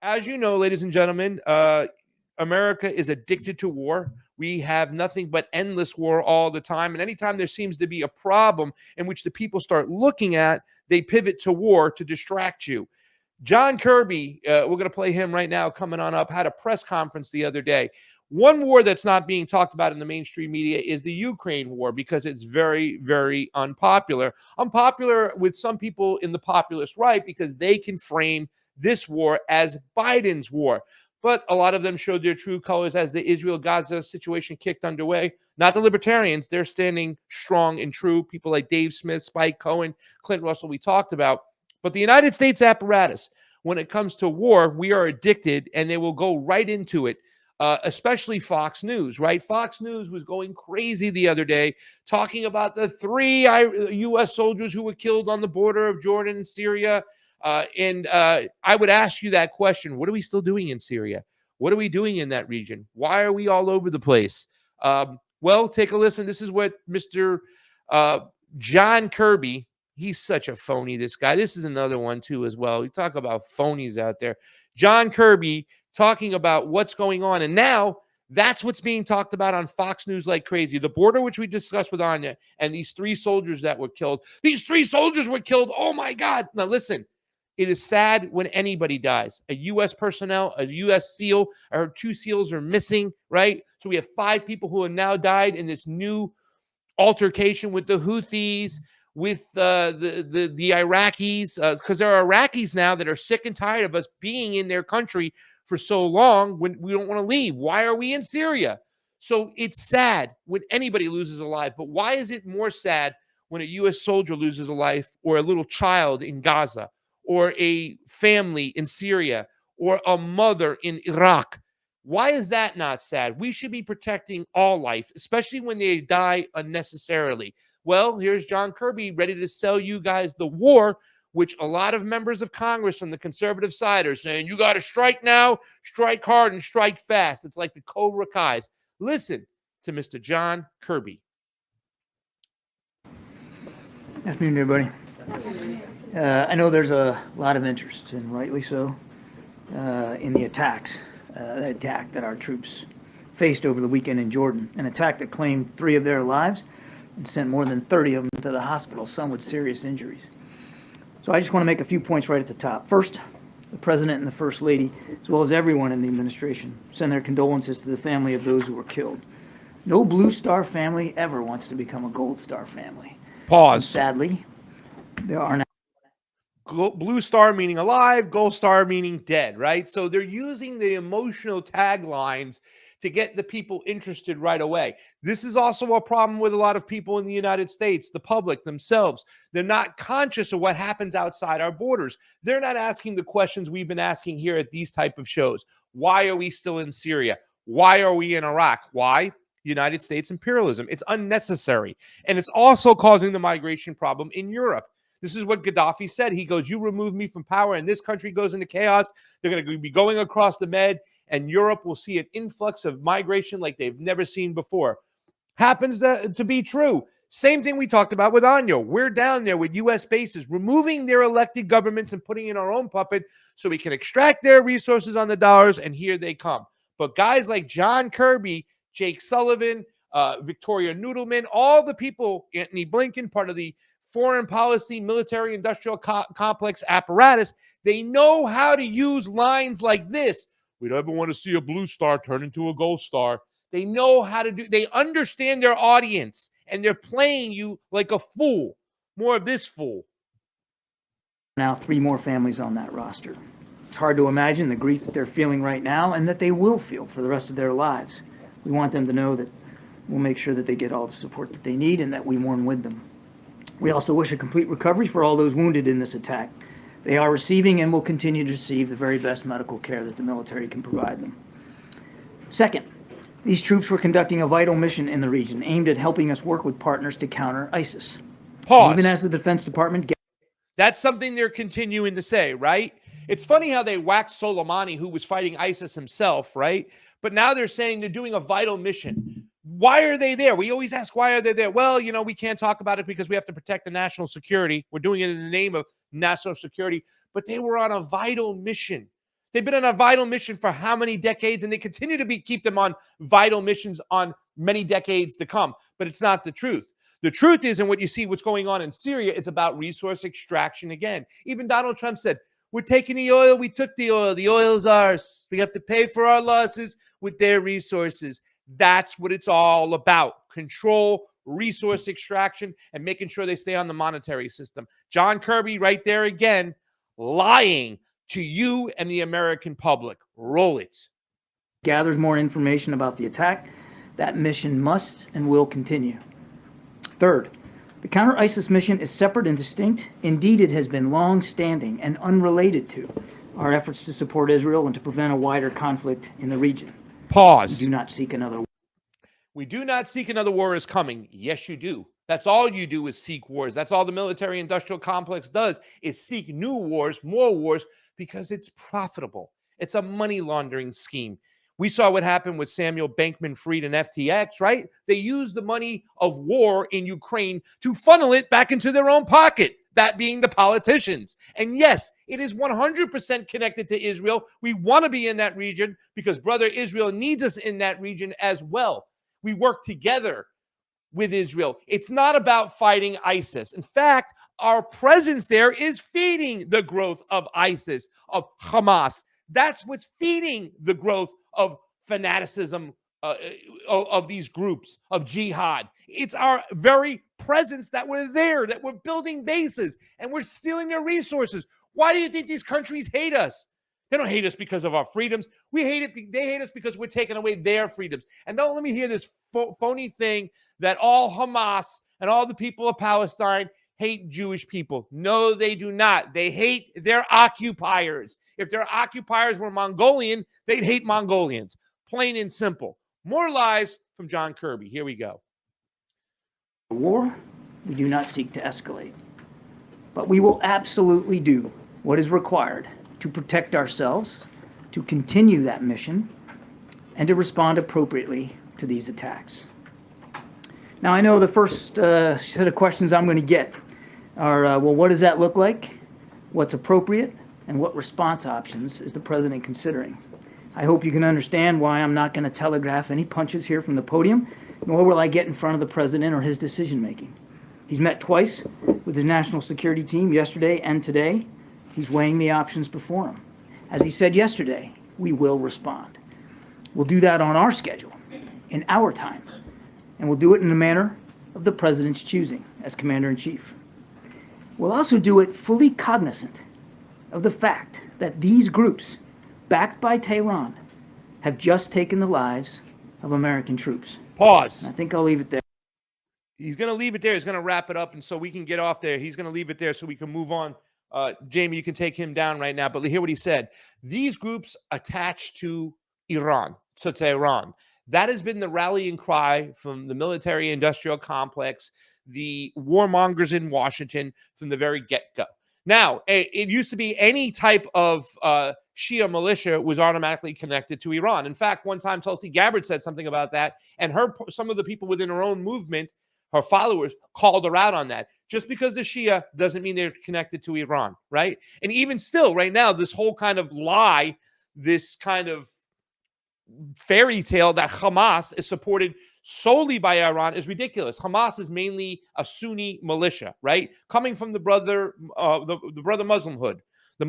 As you know, ladies and gentlemen, America is addicted to war. We have nothing but endless war all the time. And anytime there seems to be a problem in which the people start looking at, they pivot to war to distract you. John Kirby, we're going to play him right now coming on up, had a press conference the other day. One war that's not being talked about in the mainstream media is the Ukraine war because it's very, very unpopular. Unpopular with some people in the populist right because they can frame this war as Biden's war. But a lot of them showed their true colors as the Israel-Gaza situation kicked underway. Not the libertarians. They're standing strong and true. People like Dave Smith, Spike Cohen, Clint Russell, we talked about. But the United States apparatus, when it comes to war, we are addicted and they will go right into it, especially Fox News, right? Fox News was going crazy the other day talking about the 3 U.S. soldiers who were killed on the border of Jordan and Syria. I would ask you that question. What are we still doing in Syria? What are we doing in that region? Why are we all over the place? Well, take a listen. This is what Mr. John Kirby, he's such a phony, this guy. This is another one, too, as well. We talk about phonies out there. John Kirby talking about what's going on. And now that's what's being talked about on Fox News like crazy. The border, which we discussed with Anya, and these 3 soldiers that were killed. These 3 soldiers were killed. Oh, my God. Now, listen. It is sad when anybody dies. A U.S. personnel, a U.S. SEAL, or 2 SEALs are missing, right? So we have 5 people who have now died in this new altercation with the Houthis, with the Iraqis, because there are Iraqis now that are sick and tired of us being in their country for so long when we don't want to leave. Why are we in Syria? So it's sad when anybody loses a life, but why is it more sad when a U.S. soldier loses a life or a little child in Gaza or a family in Syria or a mother in Iraq? Why is that not sad? We should be protecting all life, especially when they die unnecessarily. Well, here's John Kirby ready to sell you guys the war, which a lot of members of Congress on the conservative side are saying, you got to strike now, strike hard, and strike fast. It's like the Cobra Kai's. Listen to Mr. John Kirby. Afternoon, everybody. I know there's a lot of interest, and rightly so, in the attack that our troops faced over the weekend in Jordan, an attack that claimed 3 of their lives and sent more than 30 of them to the hospital, some with serious injuries. So I just want to make a few points right at the top. First, the President and the First Lady, as well as everyone in the administration, send their condolences to the family of those who were killed. No Blue Star family ever wants to become a Gold Star family. Pause. And sadly, there are now Blue Star meaning alive, Gold Star meaning dead, right? So they're using the emotional taglines to get the people interested right away. This is also a problem with a lot of people in the United States, the public themselves. They're not conscious of what happens outside our borders. They're not asking the questions we've been asking here at these type of shows. Why are we still in Syria? Why are we in Iraq? Why? United States imperialism. It's unnecessary. And it's also causing the migration problem in Europe. This is what Gaddafi said. He goes, you remove me from power and this country goes into chaos. They're going to be going across the Med and Europe will see an influx of migration like they've never seen before. Happens to be true. Same thing we talked about with Anya. We're down there with U.S. bases, removing their elected governments and putting in our own puppet so we can extract their resources on the dollars, and here they come. But guys like John Kirby, Jake Sullivan, Victoria Noodleman, all the people, Anthony Blinken, part of the foreign policy, military, industrial complex apparatus, they know how to use lines like this. We don't ever want to see a blue star turn into a gold star. They know how to do, they understand their audience, and they're playing you like a fool. More of this fool. Now 3 more families on that roster. It's hard to imagine the grief that they're feeling right now and that they will feel for the rest of their lives. We want them to know that we'll make sure that they get all the support that they need and that we mourn with them. We also wish a complete recovery for all those wounded in this attack. They are receiving and will continue to receive the very best medical care that the military can provide them. Second, these troops were conducting a vital mission in the region aimed at helping us work with partners to counter ISIS. Pause. Even as the Defense Department... That's something they're continuing to say, right? It's funny how they whacked Soleimani, who was fighting ISIS himself, right? But now they're saying they're doing a vital mission. Why are they there? We always ask, why are they there? Well, you know, we can't talk about it because we have to protect the national security. We're doing it in the name of national security. But they were on a vital mission. They've been on a vital mission for how many decades, and they continue to keep them on vital missions on many decades to come. But it's not the truth. The truth is, and what you see what's going on in Syria, it's about resource extraction again. Even Donald Trump said, we're taking the oil, we took the oil's ours. We have to pay for our losses with their resources. That's what it's all about. Control, resource extraction, and making sure they stay on the monetary system. John Kirby right there again, lying to you and the American public. Roll it. Gathers more information about the attack. That mission must and will continue. Third, the counter-ISIS mission is separate and distinct. Indeed, it has been long-standing and unrelated to our efforts to support Israel and to prevent a wider conflict in the region. Pause. We do not seek another war. We do not seek another war is coming. Yes, you do. That's all you do is seek wars. That's all the military-industrial complex does is seek new wars, more wars, because it's profitable. It's a money laundering scheme. We saw what happened with Samuel Bankman-Fried and FTX, right? They used the money of war in Ukraine to funnel it back into their own pocket, that being the politicians. And yes, it is 100% connected to Israel. We want to be in that region because brother Israel needs us in that region as well. We work together with Israel. It's not about fighting ISIS. In fact, our presence there is feeding the growth of ISIS, of Hamas. That's what's feeding the growth of fanaticism of these groups, of jihad. It's our very presence that we're there, that we're building bases, and we're stealing their resources. Why do you think these countries hate us? They don't hate us because of our freedoms. They hate us because we're taking away their freedoms. And don't let me hear this phony thing that all Hamas and all the people of Palestine hate Jewish people. No, they do not. They hate their occupiers. If their occupiers were Mongolian, they'd hate Mongolians. Plain and simple. More lies from John Kirby. Here we go. War, we do not seek to escalate. But we will absolutely do what is required to protect ourselves, to continue that mission, and to respond appropriately to these attacks. Now, I know the first set of questions I'm going to get are, well, what does that look like? What's appropriate? And what response options is the president considering? I hope you can understand why I'm not going to telegraph any punches here from the podium, nor will I get in front of the president or his decision-making. He's met twice with his national security team yesterday and today. He's weighing the options before him. As he said yesterday, we will respond. We'll do that on our schedule, in our time, and we'll do it in the manner of the president's choosing as commander-in-chief. We'll also do it fully cognizant of the fact that these groups, backed by Tehran, have just taken the lives of American troops. Pause. And I think I'll leave it there. He's going to leave it there. He's going to wrap it up, and so we can get off there. He's going to leave it there so we can move on. Jamie, you can take him down right now, but hear what he said. These groups attached to Iran, to Tehran. That has been the rallying cry from the military-industrial complex, the warmongers in Washington from the very get-go. Now, it used to be any type of Shia militia was automatically connected to Iran. In fact, one time Tulsi Gabbard said something about that, and some of the people within her own movement, her followers, called her out on that. Just because they're Shia doesn't mean they're connected to Iran, right? And even still, right now, this whole kind of lie, this kind of fairy tale that Hamas is supported solely by Iran is ridiculous. Hamas is mainly a Sunni militia, right? Coming from the brother Muslimhood, the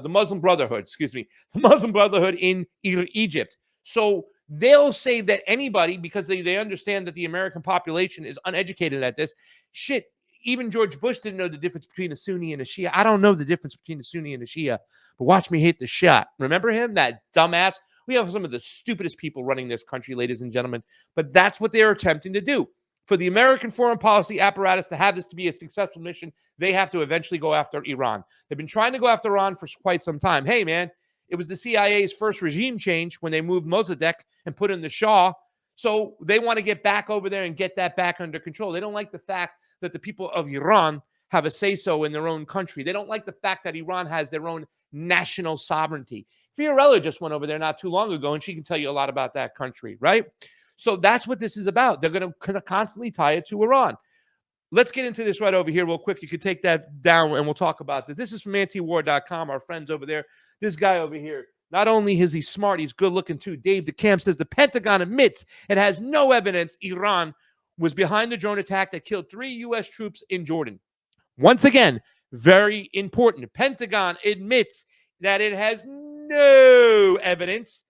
Muslim Brotherhood, the Muslim Brotherhood in Egypt. So they'll say that anybody, because they understand that the American population is uneducated at this, shit, even George Bush didn't know the difference between a Sunni and a Shia. I don't know the difference between a Sunni and a Shia, but watch me hit the shot. Remember him? That dumbass? We have some of the stupidest people running this country, ladies and gentlemen, but that's what they're attempting to do. For the American foreign policy apparatus to have this to be a successful mission, they have to eventually go after Iran. They've been trying to go after Iran for quite some time. Hey, man, it was the CIA's first regime change when they moved Mossadegh and put in the Shah. So they want to get back over there and get that back under control. They don't like the fact that the people of Iran have a say-so in their own country. They don't like the fact that Iran has their own national sovereignty. Fiorella just went over there not too long ago, and she can tell you a lot about that country, right? So that's what this is about. They're going to constantly tie it to Iran. Let's get into this right over here real quick. You can take that down, and we'll talk about this. This is from antiwar.com, our friends over there. This guy over here, Not only is he smart, he's good looking too. Dave DeCamp says the Pentagon admits it has no evidence Iran was behind the drone attack that killed 3 U.S. troops in Jordan. Once again, very important. The Pentagon admits that it has no evidence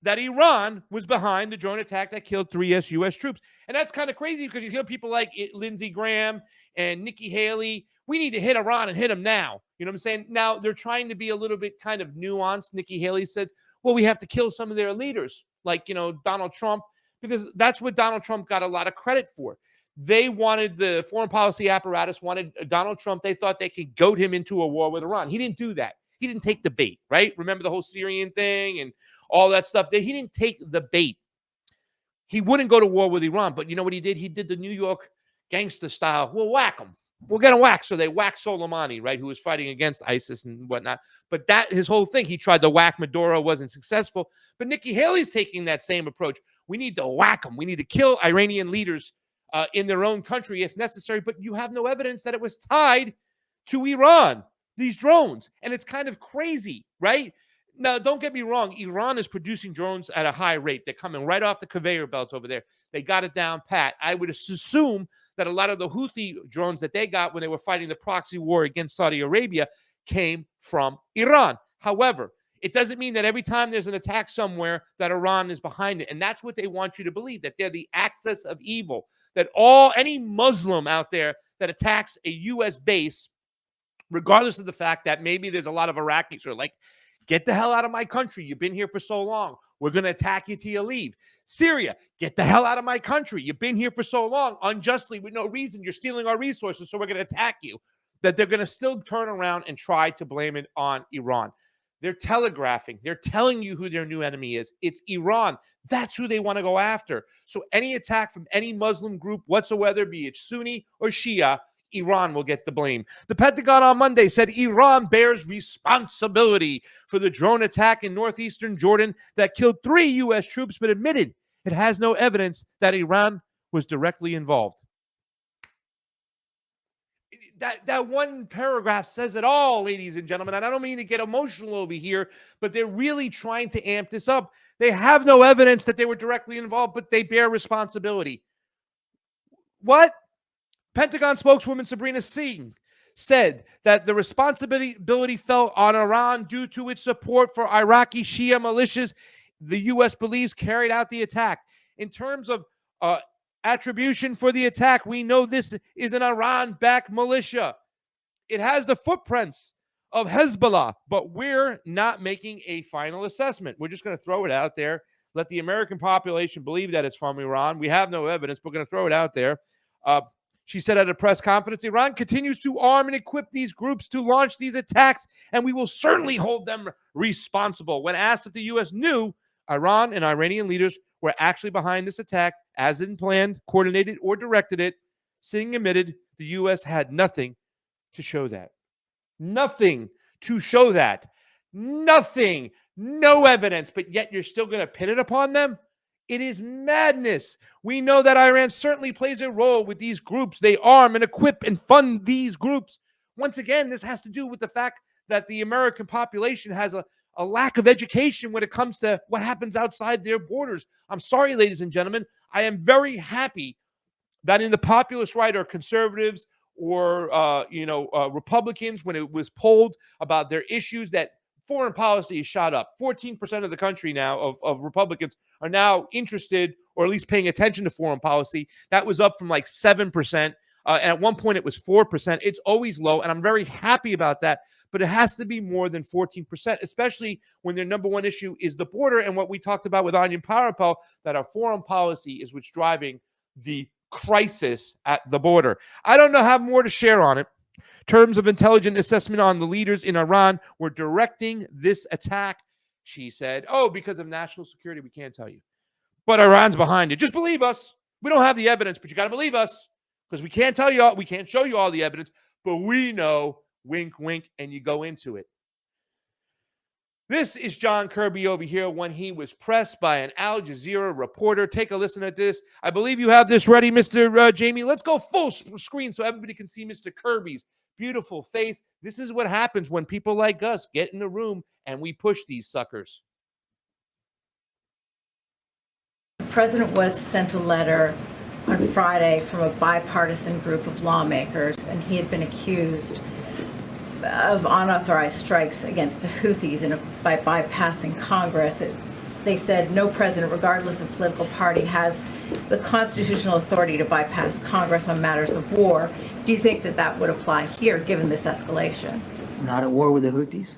that Iran was behind the drone attack that killed 3 U.S. troops. And that's kind of crazy because you hear people like Lindsey Graham and Nikki Haley. We need to hit Iran and hit them now. You know what I'm saying? Now, they're trying to be a little bit kind of nuanced. Nikki Haley said, well, we have to kill some of their leaders, like, Donald Trump, because that's what Donald Trump got a lot of credit for. They wanted, the foreign policy apparatus wanted Donald Trump. They thought they could goad him into a war with Iran. He didn't do that. He didn't take the bait, right? Remember the whole Syrian thing and all that stuff? He didn't take the bait. He wouldn't go to war with Iran. But you know what he did? He did the New York gangster style. We'll whack him. We'll get him whacked. So they whacked Soleimani, right, who was fighting against ISIS and whatnot. But that, his whole thing, he tried to whack Maduro, wasn't successful. But Nikki Haley's taking that same approach. We need to whack them. We need to kill Iranian leaders in their own country if necessary. But you have no evidence that it was tied to Iran, these drones. And it's kind of crazy, right? Now, don't get me wrong. Iran is producing drones at a high rate. They're coming right off the conveyor belt over there. They got it down pat. I would assume that a lot of the Houthi drones that they got when they were fighting the proxy war against Saudi Arabia came from Iran. However, it doesn't mean that every time there's an attack somewhere that Iran is behind it. And that's what they want you to believe, that they're the axis of evil, that any Muslim out there that attacks a U.S. base, regardless of the fact that maybe there's a lot of Iraqis who are like, get the hell out of my country. You've been here for so long. We're going to attack you till you leave. Syria, get the hell out of my country. You've been here for so long, unjustly, with no reason. You're stealing our resources, so we're going to attack you. That they're going to still turn around and try to blame it on Iran. They're telegraphing. They're telling you who their new enemy is. It's Iran. That's who they want to go after. So any attack from any Muslim group whatsoever, be it Sunni or Shia, Iran will get the blame. The Pentagon on Monday said Iran bears responsibility for the drone attack in northeastern Jordan that killed 3 U.S. troops, but admitted it has no evidence that Iran was directly involved. That one paragraph says it all, ladies and gentlemen. And I don't mean to get emotional over here, but they're really trying to amp this up. They have no evidence that they were directly involved, but they bear responsibility. What? Pentagon spokeswoman Sabrina Singh said that the responsibility fell on Iran due to its support for Iraqi Shia militias the U.S. believes carried out the attack. In terms of attribution for the attack, we know this is an Iran-backed militia. It has the footprints of Hezbollah, but we're not making a final assessment. We're just going to throw it out there, let the American population believe that it's from Iran. We have no evidence. We're going to throw it out there. She said at a press conference, Iran continues to arm and equip these groups to launch these attacks, and we will certainly hold them responsible. When asked if the U.S. knew Iran and Iranian leaders were actually behind this attack, as in planned, coordinated, or directed it, Singh admitted the U.S. had nothing to show that. Nothing to show that. Nothing. No evidence, but yet you're still going to pin it upon them? It is madness. We know that Iran certainly plays a role with these groups. They arm and equip and fund these groups. Once again, this has to do with the fact that the American population has a lack of education when it comes to what happens outside their borders. I'm sorry, ladies and gentlemen. I am very happy that in the populist right or conservatives or Republicans, when it was polled about their issues, that foreign policy is shot up. 14% of the country now of Republicans are now interested or at least paying attention to foreign policy. That was up from like 7%. And at one point it was 4%. It's always low, and I'm very happy about that. But it has to be more than 14%, especially when their number one issue is the border and what we talked about with Onion Parapel, that our foreign policy is what's driving the crisis at the border. I don't know, have more to share on it. Terms of intelligence assessment on the leaders in Iran were directing this attack, she said. Oh, because of national security, we can't tell you. But Iran's behind it. Just believe us. We don't have the evidence, but you got to believe us, because we can't tell you, we can't show you all the evidence, but we know, wink, wink, and you go into it. This is John Kirby over here when he was pressed by an Al Jazeera reporter. Take a listen at this. I believe you have this ready, Mr. Jamie. Let's go full screen so everybody can see Mr. Kirby's beautiful face. This is what happens when people like us get in the room and we push these suckers. The president was sent a letter on Friday from a bipartisan group of lawmakers, and he had been accused of unauthorized strikes against the Houthis by bypassing Congress. They said no president, regardless of political party, has the constitutional authority to bypass Congress on matters of war. Do you think that that would apply here, given this escalation? We're not at war with the Houthis.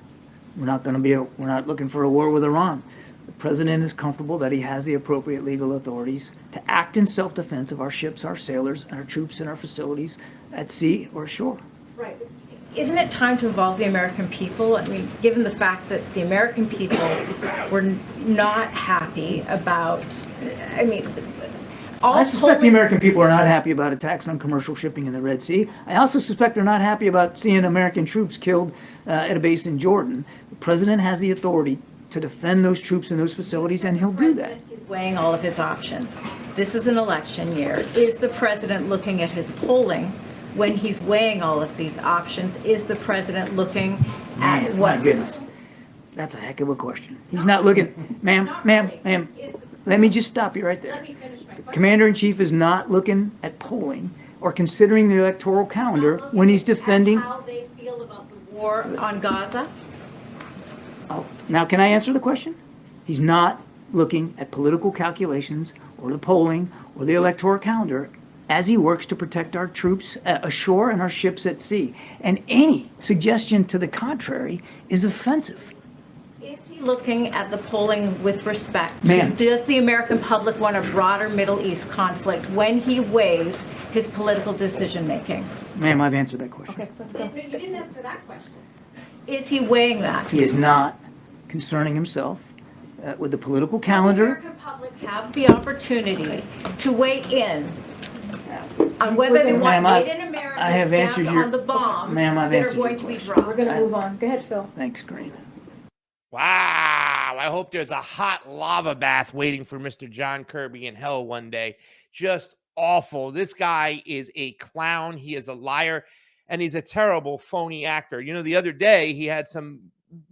We're not looking for a war with Iran. The president is comfortable that he has the appropriate legal authorities to act in self-defense of our ships, our sailors, and our troops in our facilities at sea or ashore. Right. Isn't it time to involve the American people? I mean, given the fact that the American people were not happy about, I suspect the American people are not happy about attacks on commercial shipping in the Red Sea. I also suspect they're not happy about seeing American troops killed at a base in Jordan. The president has the authority to defend those troops in those facilities, and he'll do that. He's weighing all of his options. This is an election year. Is the president looking at his polling when he's weighing all of these options? Is the president looking at what? My goodness. That's a heck of a question. He's not looking, ma'am, let me just stop you right there. Let me finish my question. Commander-in-Chief is not looking at polling or considering the electoral calendar when he's defending. How they feel about the war on Gaza? Oh, now, can I answer the question? He's not looking at political calculations or the polling or the electoral calendar as he works to protect our troops ashore and our ships at sea. And any suggestion to the contrary is offensive. Is he looking at the polling with respect to, Ma'am. does the American public want a broader Middle East conflict when he weighs his political decision-making? Ma'am, I've answered that question. Okay, let's go. You didn't answer that question. Is he weighing that? He is not concerning himself with the political The calendar. American public have the opportunity to weigh in on whether they want Ma'am, made in America I have stamped answered your- on the bombs Ma'am, I've that are answered going your to be question. dropped. We're going to move on. Go ahead, Phil. Thanks, Green. Wow. I hope there's a hot lava bath waiting for Mr. John Kirby in hell one day. Just awful. This guy is a clown. He is a liar, and he's a terrible, phony actor. You know, the other day he had some.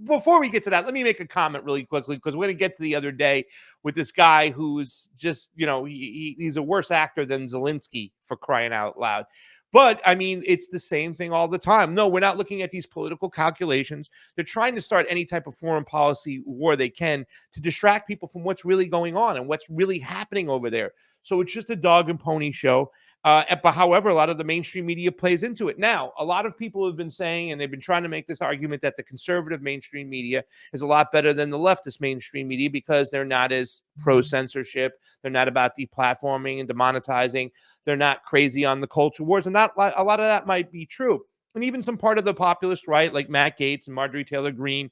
Before we get to that, let me make a comment really quickly, because we're going to get to the other day with this guy who's just, you know, he's a worse actor than Zelensky, for crying out loud. But, I mean, it's the same thing all the time. No, we're not looking at these political calculations. They're trying to start any type of foreign policy war they can to distract people from what's really going on and what's really happening over there. So it's just a dog and pony show. But however, a lot of the mainstream media plays into it. Now, a lot of people have been saying, and they've been trying to make this argument, that the conservative mainstream media is a lot better than the leftist mainstream media because they're not as pro-censorship. They're not about deplatforming and demonetizing. They're not crazy on the culture wars. And a lot of that might be true. And even some part of the populist right, like Matt Gaetz and Marjorie Taylor Greene,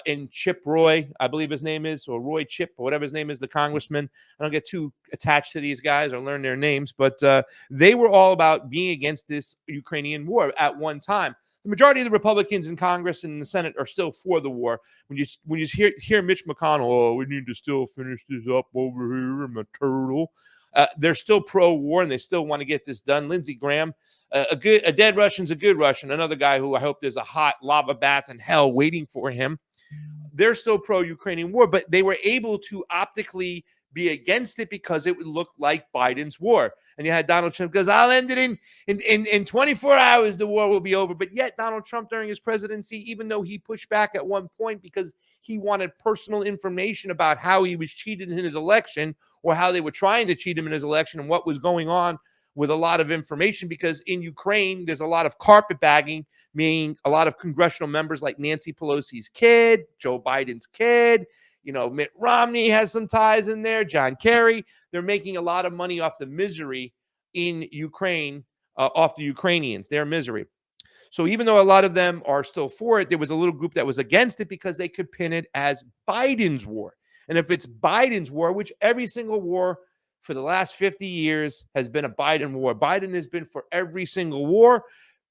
and Chip Roy, I believe his name is, or Roy Chip, or whatever his name is, the congressman. I don't get too attached to these guys or learn their names, but they were all about being against this Ukrainian war at one time. The majority of the Republicans in Congress and in the Senate are still for the war. When you hear Mitch McConnell, oh, we need to still finish this up over here, I'm a turtle. They're still pro-war and they still want to get this done. Lindsey Graham, a dead Russian's a good Russian. Another guy who I hope there's a hot lava bath in hell waiting for him. They're still pro-Ukrainian war, but they were able to optically be against it because it would look like Biden's war. And you had Donald Trump because I'll end it in 24 hours, the war will be over. But yet Donald Trump during his presidency, even though he pushed back at one point because he wanted personal information about how he was cheated in his election or how they were trying to cheat him in his election and what was going on with a lot of information, because in Ukraine, there's a lot of carpetbagging, meaning a lot of congressional members like Nancy Pelosi's kid, Joe Biden's kid, you know, Mitt Romney has some ties in there, John Kerry. They're making a lot of money off the misery in Ukraine, off the Ukrainians, their misery. So even though a lot of them are still for it, there was a little group that was against it because they could pin it as Biden's war. And if it's Biden's war, which every single war for the last 50 years has been a Biden war. Biden has been for every single war.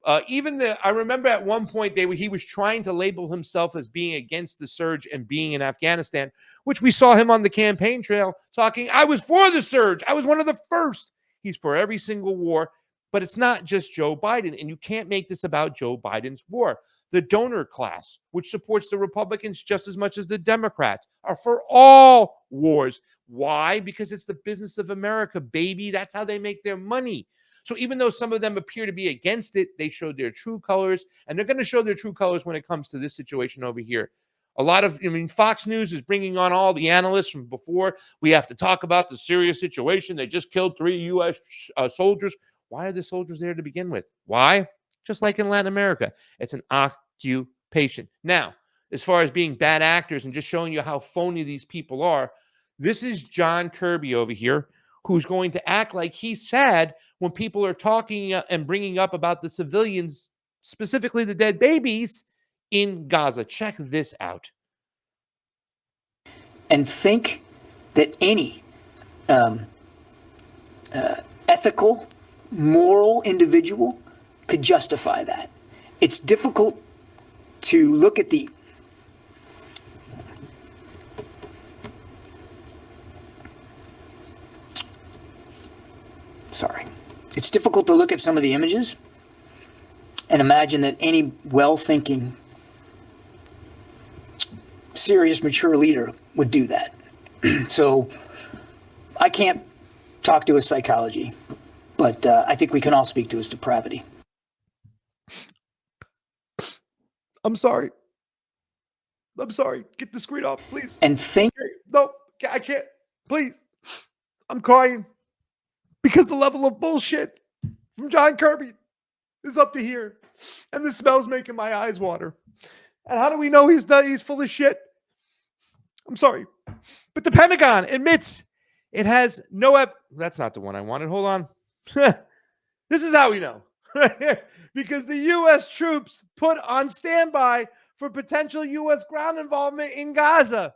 I remember at one point he was trying to label himself as being against the surge and being in Afghanistan, which we saw him on the campaign trail talking, I was for the surge. I was one of the first. He's for every single war. But it's not just Joe Biden, and you can't make this about Joe Biden's war. The donor class, which supports the Republicans just as much as the Democrats, are for all wars. Why? Because it's the business of America, baby. That's how they make their money. So even though some of them appear to be against it, they showed their true colors, and they're going to show their true colors when it comes to this situation over here. Fox News is bringing on all the analysts from before. We have to talk about the serious situation. They just killed 3 U.S. Soldiers. Why are the soldiers there to begin with? Why? Just like in Latin America, it's an occupation. Now, as far as being bad actors and just showing you how phony these people are, this is John Kirby over here, who's going to act like he's sad when people are talking and bringing up about the civilians, specifically the dead babies in Gaza. Check this out. And think that any ethical, moral individual could justify that. It's difficult to look at the It's difficult to look at some of the images and imagine that any well-thinking, serious, mature leader would do that. So I can't talk to his psychology, but I think we can all speak to his depravity. I'm sorry. Get the screen off, please. And think... No, I can't. Please. I'm crying. Because the level of bullshit from John Kirby is up to here. And the smell's making my eyes water. And how do we know he's full of shit? I'm sorry. But the Pentagon admits it has no... That's not the one I wanted. Hold on. This is how we know. Because the U.S. troops put on standby for potential U.S. ground involvement in Gaza.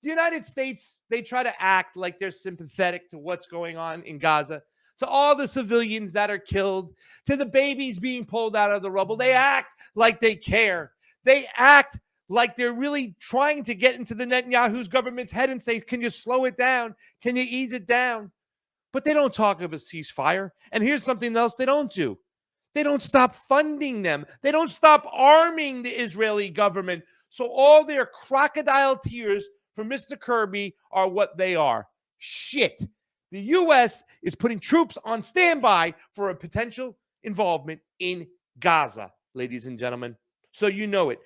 The United States, they try to act like they're sympathetic to what's going on in Gaza, to all the civilians that are killed, to the babies being pulled out of the rubble. They act like they care. They act like they're really trying to get into the Netanyahu's government's head and say, can you slow it down? Can you ease it down? But they don't talk of a ceasefire. And here's something else they don't do. They don't stop funding them. They don't stop arming the Israeli government. So all their crocodile tears for Mr. Kirby are what they are. Shit. The U.S. is putting troops on standby for a potential involvement in Gaza, ladies and gentlemen. So you know it.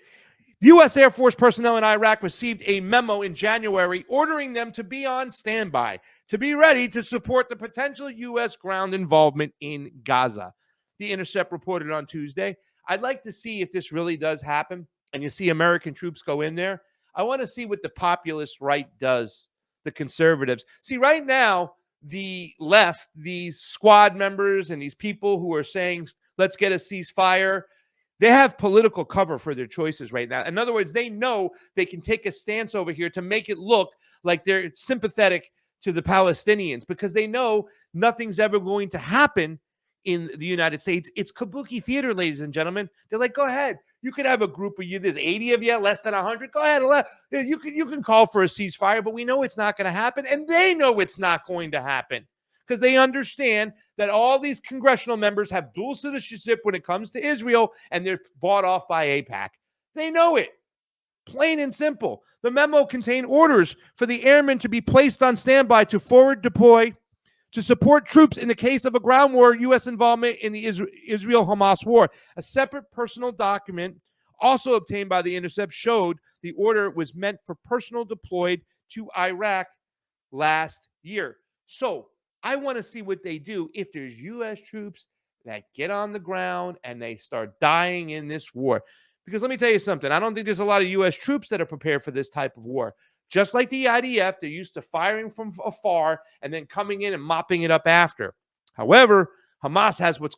U.S. Air Force personnel in Iraq received a memo in January ordering them to be on standby, to be ready to support the potential U.S. ground involvement in Gaza. The Intercept reported on Tuesday. I'd like to see if this really does happen and you see American troops go in there. I want to see what the populist right does, the conservatives. See, right now, the left, these squad members and these people who are saying, let's get a ceasefire, they have political cover for their choices right now. In other words, they know they can take a stance over here to make it look like they're sympathetic to the Palestinians because they know nothing's ever going to happen in the United States. It's kabuki theater, ladies and gentlemen. They're like, go ahead. You could have a group of you. There's 80 of you, less than 100. Go ahead. You can call for a ceasefire, but we know it's not going to happen. And they know it's not going to happen because they understand that all these congressional members have dual citizenship when it comes to Israel, and they're bought off by AIPAC. They know it. Plain and simple. The memo contained orders for the airmen to be placed on standby to forward deploy to support troops in the case of a ground war, U.S. involvement in the Israel-Hamas war. A separate personal document also obtained by the Intercept showed the order was meant for personnel deployed to Iraq last year. So I want to see what they do if there's U.S. troops that get on the ground and they start dying in this war. Because let me tell you something. I don't think there's a lot of U.S. troops that are prepared for this type of war. Just like the IDF, they're used to firing from afar and then coming in and mopping it up after. However, Hamas has what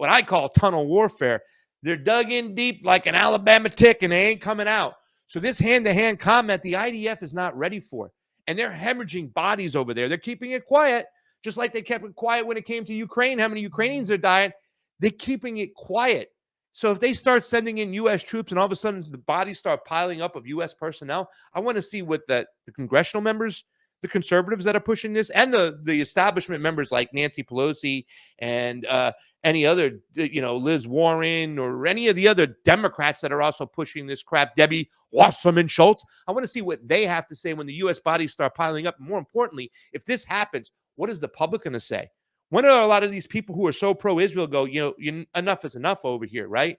I call tunnel warfare. They're dug in deep like an Alabama tick and they ain't coming out. So this hand-to-hand combat, the IDF is not ready for. And they're hemorrhaging bodies over there. They're keeping it quiet, just like they kept it quiet when it came to Ukraine. How many Ukrainians are dying? They're keeping it quiet. So if they start sending in U.S. troops and all of a sudden the bodies start piling up of U.S. personnel, I want to see what the congressional members the conservatives that are pushing this, and the establishment members like Nancy Pelosi and any other, Liz Warren or any of the other Democrats that are also pushing this crap, Debbie Wasserman Schultz. I want to see what they have to say when the U.S. bodies start piling up. And more importantly, if this happens, what is the public going to say? When are a lot of these people who are so pro-Israel go, enough is enough over here, right?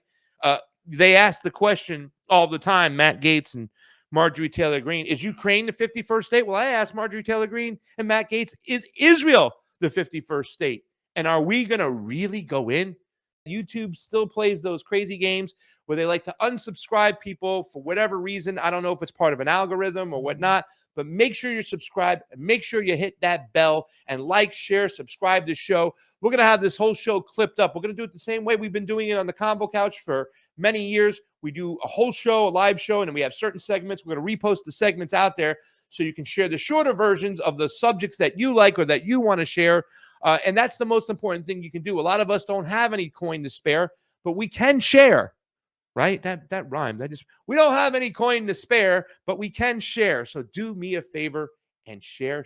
They ask the question all the time, Matt Gaetz and Marjorie Taylor Greene, is Ukraine the 51st state? Well, I asked Marjorie Taylor Greene and Matt Gaetz, is Israel the 51st state? And are we going to really go in? YouTube still plays those crazy games where they like to unsubscribe people for whatever reason. I don't know if it's part of an algorithm or whatnot, but make sure you're subscribed and make sure you hit that bell and like, share, subscribe to the show. We're going to have this whole show clipped up. We're going to do it the same way we've been doing it on the Convo Couch for many years. We do a whole show, a live show, and then we have certain segments. We're going to repost the segments out there so you can share the shorter versions of the subjects that you like or that you want to share. And that's the most important thing you can do. A lot of us don't have any coin to spare, but we can share, right? That rhymed. We don't have any coin to spare, but we can share. So do me a favor and share.